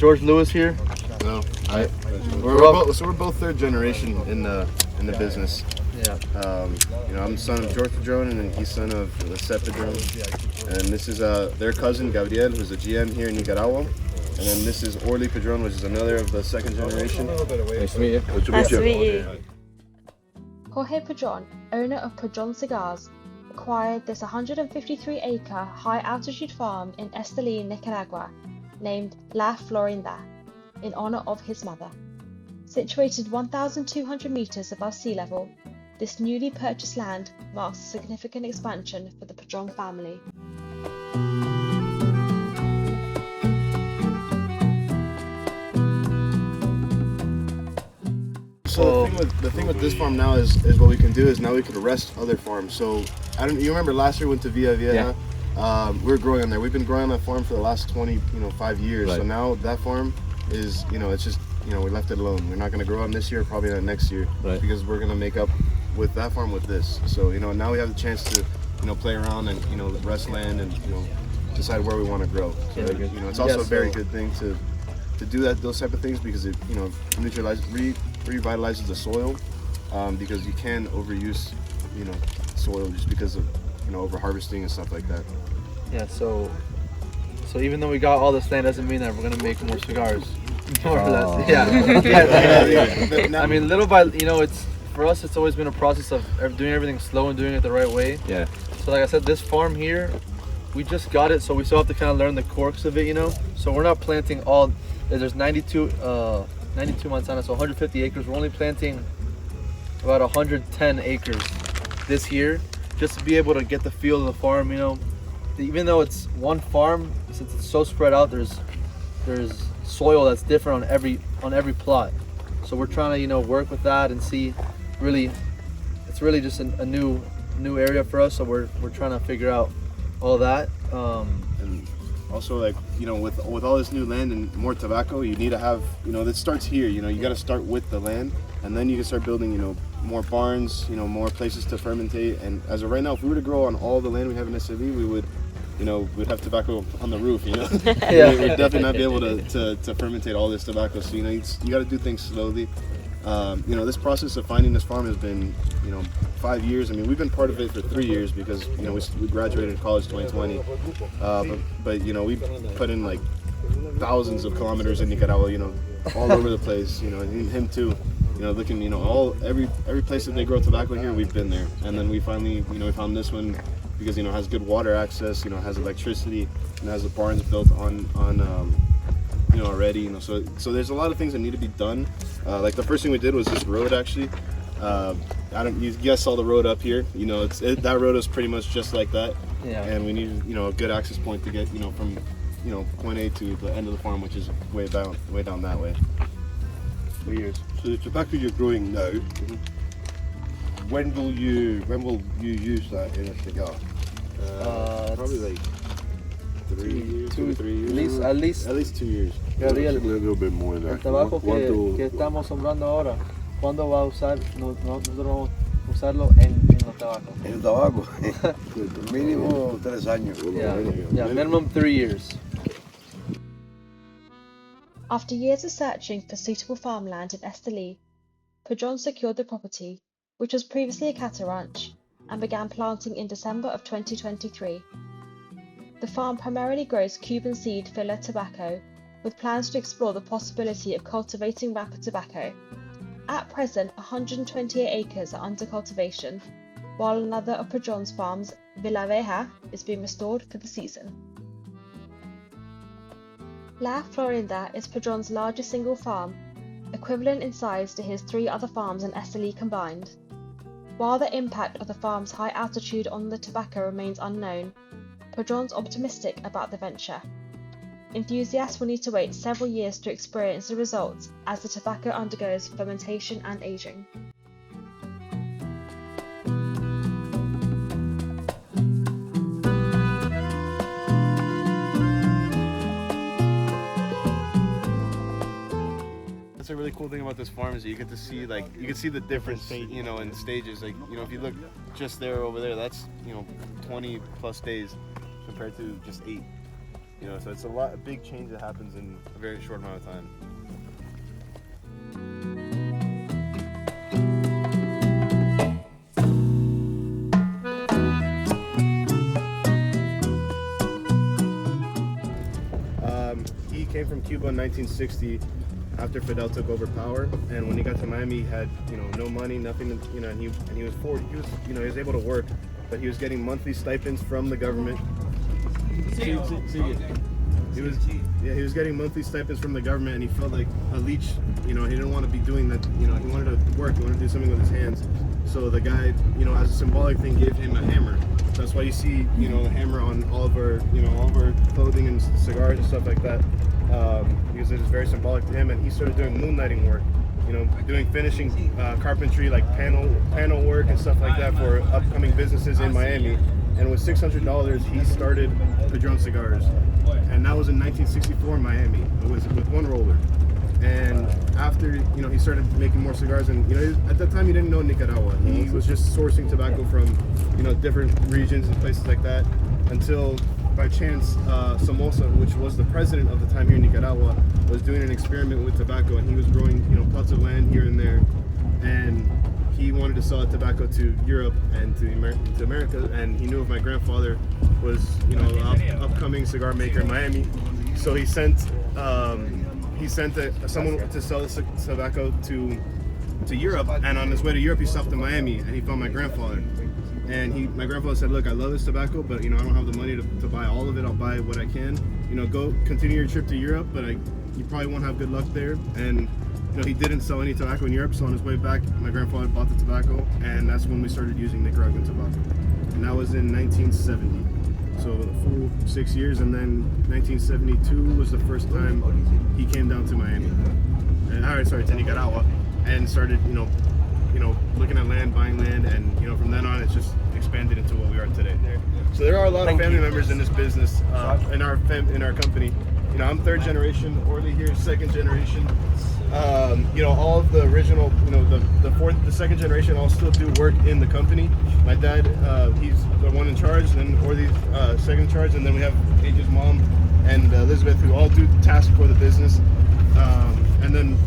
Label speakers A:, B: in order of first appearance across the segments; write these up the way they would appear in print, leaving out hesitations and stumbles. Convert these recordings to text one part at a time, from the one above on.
A: George Lewis here.
B: No, we're both third generation in the business.
A: Yeah.
B: You know, I'm son of George Padrón, and then he's son of Seth Padrón. And this is their cousin Gabriel, who's a GM here in Nicaragua. And then this is Orly Padrón, which is another of the second generation.
C: Nice to meet you.
D: Nice to meet you.
E: Jorge Padrón, owner of Padrón Cigars, acquired this 153-acre high-altitude farm in Estelí, Nicaragua, named La Florinda, in honor of his mother. Situated 1,200 meters above sea level, this newly purchased land marks a significant expansion for the Padrón family.
B: So the thing with this farm now is what we can do is now we could arrest other farms. So you remember last year we went to Villa Vieja? Yeah. We were growing on there. We've been growing on that farm for the last 5 years. Right. So now that farm is, it's just, we left it alone. We're not going to grow on this year, probably not next year, right, because we're going to make up with that farm with this. So, now we have the chance to, play around and, rest land and, decide where we want to grow. So, it's also a very good thing to do those type of things, because it, revitalizes the soil, because you can overuse, soil just because of, over harvesting and stuff like that.
A: Yeah, so even though we got all this land, doesn't mean that we're gonna make more cigars, more or less. Yeah. I mean, little by, it's for us. It's always been a process of doing everything slow and doing it the right way. Yeah. So like I said, this farm here, we just got it, so we still have to kind of learn the quirks of it, So we're not planting all. There's 92 manzanas, so 150 acres. We're only planting about 110 acres this year, just to be able to get the feel of the farm, Even though it's one farm, since it's so spread out, there's soil that's different on every plot. So we're trying to, work with that and see, really, it's really just a new area for us. So we're trying to figure out all that.
B: And also, like, with all this new land and more tobacco, you need to have, that starts here. You got to start with the land, and then you can start building, more barns, more places to fermentate. And as of right now, if we were to grow on all the land we have in Estelí, we would, we'd have tobacco on the roof, Yeah. We'd definitely not be able to fermentate all this tobacco. So, you got to do things slowly. This process of finding this farm has been, 5 years. I mean, we've been part of it for 3 years because, we graduated college 2020. But we put in like thousands of kilometers in Nicaragua, all over the place, and him too. Looking, every place that they grow tobacco here, we've been there. And then we finally, we found this one because, it has good water access, has electricity, and has the barns built on already, So there's a lot of things that need to be done. Like the first thing we did was this road, actually. You guys saw the road up here. That road is pretty much just like that. Yeah. And we needed, a good access point to get, from, point A to the end of the farm, which is way down that way. 3 years.
F: So the tobacco you're growing now, when will you use that in a cigar?
B: Probably like 3 years, 2 to 3 years.
A: At least
B: 2 years.
F: Gabriel, a little bit more than that.
A: El tabaco que estamos sembrando ahora, ¿cuándo va a usar? Nosotros vamos a usarlo en el tabaco.
F: En el tabaco, mínimo 3 años.
A: Yeah, minimum 3 years.
E: After years of searching for suitable farmland in Estelí, Padrón secured the property, which was previously a cattle ranch, and began planting in December of 2023. The farm primarily grows Cuban seed filler tobacco, with plans to explore the possibility of cultivating wrapper tobacco. At present, 128 acres are under cultivation, while another of Padrón's farms, Villa Vieja, is being restored for the season. La Florinda is Padrón's largest single farm, equivalent in size to his 3 other farms in Estelí combined. While the impact of the farm's high altitude on the tobacco remains unknown, Padrón's optimistic about the venture. Enthusiasts will need to wait several years to experience the results as the tobacco undergoes fermentation and aging.
B: That's a really cool thing about this farm is that you get to see the difference, in stages. Like, if you look just there over there, that's 20 plus days compared to just 8. You know, so it's a big change that happens in a very short amount of time. He came from Cuba in 1960 after Fidel took over power, and when he got to Miami, he had, you know, no money, nothing, you know, and he was you know, he was able to work, but he was getting monthly stipends from the government. He was getting monthly stipends from the government, and he felt like a leech. You know, he didn't want to be doing that. You know, he wanted to work. He wanted to do something with his hands. So the guy, you know, as a symbolic thing, gave him a hammer. So that's why you see, you know, the hammer on all of our, you know, all of our clothing and cigars and stuff like that. Because it is very symbolic to him, and he started doing moonlighting work. You know, doing finishing carpentry, like panel work and stuff like that for upcoming businesses in Miami. And with $600, he started Padron Cigars, and that was in 1964 in Miami. It was with one roller. And after, you know, he started making more cigars, and, you know, at that time he didn't know Nicaragua. He was just sourcing tobacco from, you know, different regions and places like that, until by chance Somoza, which was the president of the time here in Nicaragua, was doing an experiment with tobacco, and he was growing, you know, plots of land here and there, and he wanted to sell tobacco to Europe and to America, and he knew if my grandfather was, you know, an upcoming cigar maker in Miami, so he sent someone to sell the tobacco to Europe, and on his way to Europe he stopped in Miami and he found my grandfather. And my grandfather said, "Look, I love this tobacco, but, you know, I don't have the money to buy all of it. I'll buy what I can. You know, go continue your trip to Europe, but you probably won't have good luck there." And, you know, he didn't sell any tobacco in Europe, so on his way back, my grandfather bought the tobacco, and that's when we started using Nicaraguan tobacco. And that was in 1970. So a full 6 years, and then 1972 was the first time he came down to Miami. To Nicaragua, and started, you know, looking at land, buying land, and, you know, from then on it's just expanded into what we are today. So there are a lot of family members in this business, in our company. You know, I'm third generation, Orly here, second generation. You know, all of the original, you know, the second generation all still do work in the company. My dad, he's the one in charge, then Orly's second in charge, and then we have Age's mom and Elizabeth, who all do tasks for the business. And then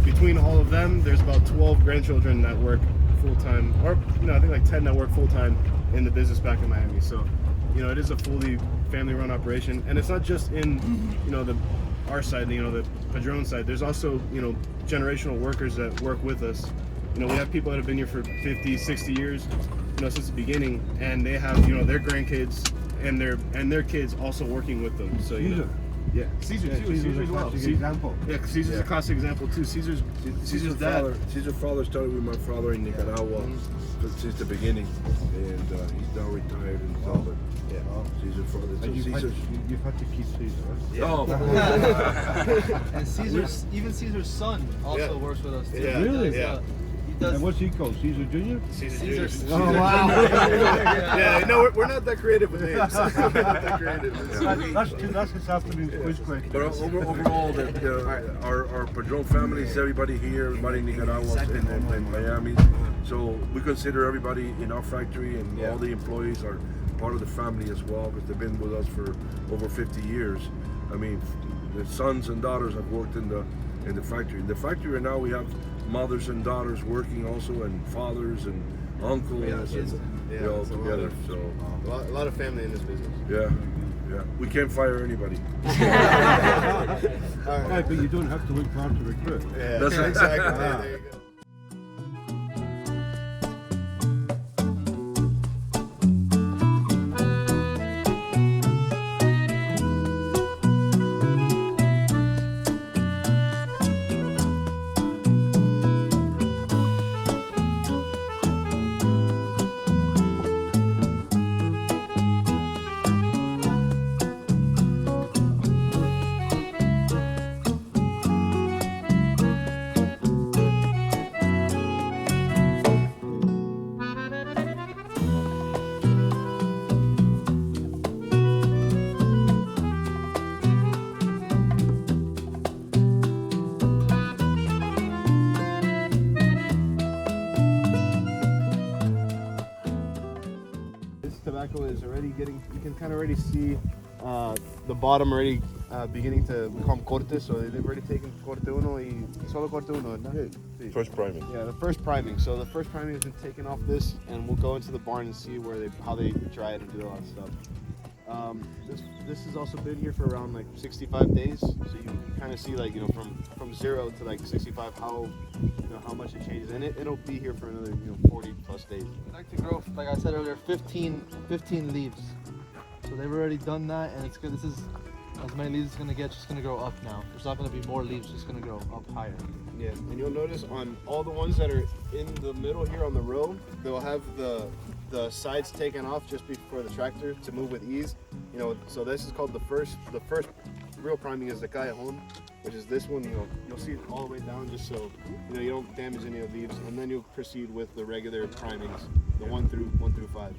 B: between all of them, there's about 12 grandchildren that work full-time, or, you know, I think like 10 that work full-time in the business back in Miami. So, you know, it is a fully family-run operation, and it's not just in, you know, our side, you know, the Padron side. There's also, you know, generational workers that work with us. You know, we have people that have been here for 50, 60 years, you know, since the beginning, and they have, you know, their grandkids and their kids also working with them. So, you know. Yeah, Caesar as well.
F: Example.
B: Yeah, Caesar's a classic example too. Caesar's dad.
C: Caesar's father started with my father in Nicaragua since the beginning, and he's now retired and all. But
B: Yeah.
C: Caesar's father. So
F: You've had to keep Caesar, right?
C: Oh,
A: And Caesar's son also works with us too.
B: Yeah.
F: Really?
B: Yeah.
A: He does.
F: And what's he called? Caesar Jr.?
A: Caesar.
F: Oh, wow.
B: Yeah, no, we're not that creative with names. We're not that creative.
F: That's what's happening in quiz question.
C: but overall, our Padron families, everybody here, everybody in Nicaragua and Miami. So we consider everybody in our factory and all the employees are part of the family as well, because they've been with us for over 50 years. I mean, the sons and daughters have worked in the factory. In the factory right now we have mothers and daughters working also, and fathers and uncles, and we're all together. So
B: A lot of family in this business.
C: yeah, we can't fire anybody.
F: Right, but you don't have to work hard to recruit.
B: Yeah,
C: That's right.
B: exactly. There you go. Tobacco is already getting, you can kind of already see the bottom already beginning to, we call them cortes, so they've already taken corte uno y solo corte uno, ¿verdad? Sí.
C: First priming.
B: Yeah, the first priming. So the first priming has been taken off this, and we'll go into the barn and see how they dry it and do all that stuff. This has also been here for around like 65 days, so you kind of see like from 0 to like 65 how much it changes, and it'll be here for another 40 plus days.
A: I'd like to grow, like I said earlier, 15 leaves. So they've already done that, and it's good. This is as many leaves it's gonna get. Just gonna grow up now. There's not gonna be more leaves. Just gonna grow up higher.
B: Yeah, and you'll notice on all the ones that are in the middle here on the row, they'll have the sides taken off just before the tractor to move with ease. So this is called the first real priming is the cajon, which is this one. You'll see it all the way down just so you don't damage any of the leaves, and then you'll proceed with the regular primings, the 1 through 5.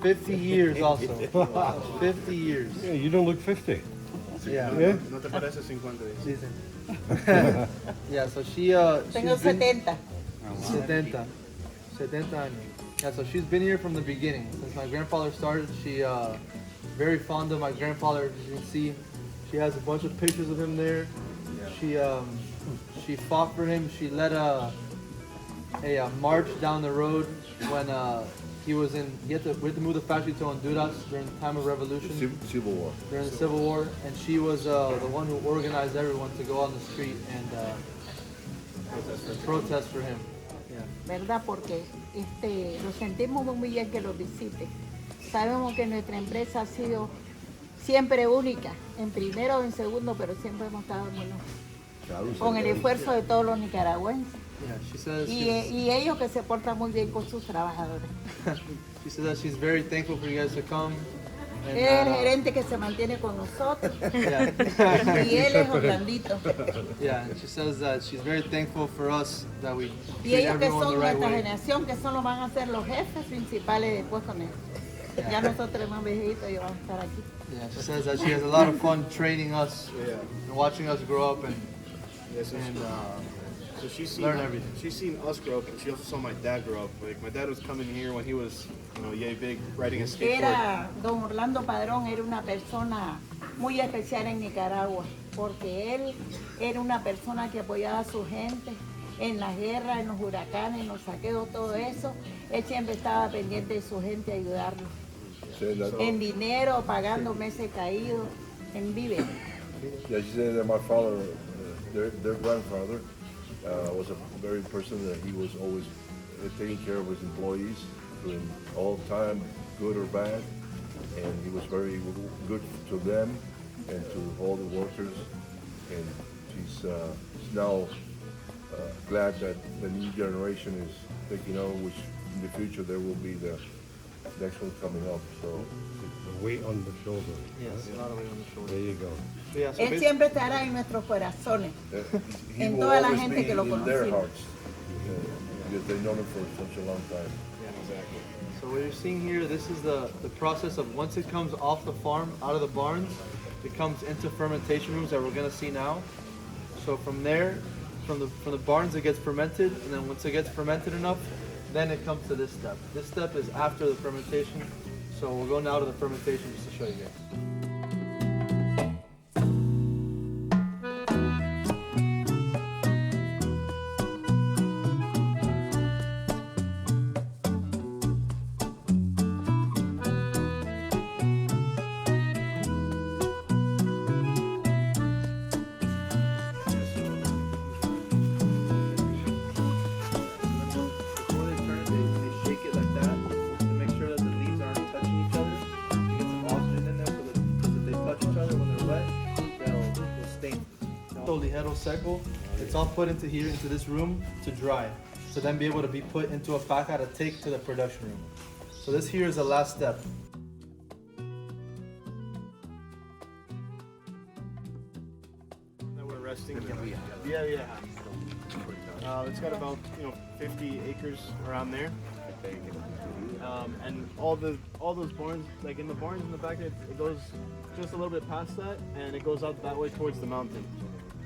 A: $50 years also. 50 years.
F: Yeah, you don't look 50.
A: Yeah.
F: Yeah?
B: No te parece 50.
A: Dicen. Yeah, so
D: Tengo 70.
A: 70 años. Yeah, so she's been here from the beginning. Since my grandfather started, she very fond of my grandfather. As you can see, she has a bunch of pictures of him there. She fought for him. She led a march down the road when we had to move the factory to Honduras during the time of revolution.
C: Civil War.
A: During the Civil War, and she was the one who organized everyone to go on the street and protest for him. Yeah.
D: ¿Verdad? Porque lo sentimos muy bien que lo visite. Sabemos que nuestra empresa ha sido siempre única, en primero o en segundo, pero siempre hemos estado con el esfuerzo de todos los nicaragüenses.
A: Yeah, she says
D: Y ellos que se portan muy bien con sus trabajadores.
A: she says that she's very thankful for you guys to come. And,
D: El gerente que se mantiene con nosotros.
A: yeah.
D: Y él es Orlandito.
A: Yeah, and she says that she's very thankful for us that we
D: Y
A: treat
D: ellos que
A: everyone the
D: son
A: right
D: nuestra
A: way.
D: generación, que son los van a ser los jefes principales después con él. Ya nosotros más viejitos y vamos a estar aquí.
A: Yeah, she says that she has a lot of fun training us and watching us grow up and
B: So she's seen
A: learn everything.
B: She's seen us grow up, and she also saw my dad grow up. Like my dad was coming here when he was, yay big, riding a skateboard.
D: Don Orlando Padrón era una persona muy especial en Nicaragua, porque él era una persona que apoyaba a su gente, en las guerras, en los huracanes, en los saqueos, todo eso, él siempre estaba pendiente de su gente, ayudarlos. En dinero, pagando meses caídos, en víveres.
C: Yeah, she said that my father, their grandfather, was a very person that he was always taking care of his employees during all time, good or bad, and he was very good to them and to all the workers. And she's now glad that the new generation is taking over, which in the future there will be the next one coming up. So
F: The weight on the shoulder.
A: Yes, a lot of weight on the shoulder.
F: There you go.
A: So yeah, so
D: Él siempre estará en nuestros corazones.
C: he
D: En
C: will
D: toda la
C: always
D: gente
C: be
D: que lo
C: in their
D: conocimos.
C: hearts because they've known him for such a long time.
A: So what you're seeing here, this is the process of once it comes off the farm, out of the barns, it comes into fermentation rooms that we're gonna see now. So from there, from the barns it gets fermented, and then once it gets fermented enough, then it comes to this step. This step is after the fermentation. So we'll go now to the fermentation just to show you guys. Before they turn it, they shake it like that to make sure that the leaves aren't touching each other. To get some oxygen in there so that because if they touch each other when they're wet, they'll stain. So ligero seco, it's all put into here, into this room to dry. To then be able to be put into a paca to take to the production room. So this here is the last step.
G: That we're resting. Yeah. It's got about 50 acres around there, and all those barns, like in the barns in the back, it goes just a little bit past that, and it goes out that way towards the mountain.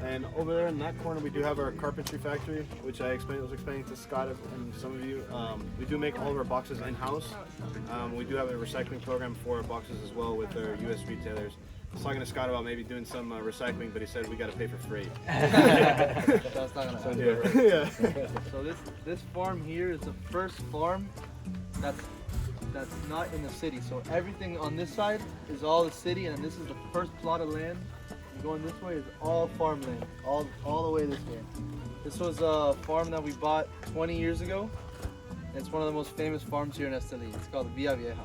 G: And over there in that corner, we do have our carpentry factory, which was explaining to Scott and some of you. We do make all of our boxes in-house. We do have a recycling program for our boxes as well with our U.S. retailers. I was talking to Scott about maybe doing some recycling, but he said we got to pay for freight.
A: That's not gonna happen.
G: Yeah.
A: So this farm here is the first farm that's not in the city. So everything on this side is all the city, and this is the first plot of land. And going this way is all farmland, all the way this way. This was a farm that we bought 20 years ago. And it's one of the most famous farms here in Estelí. It's called Villa Vieja.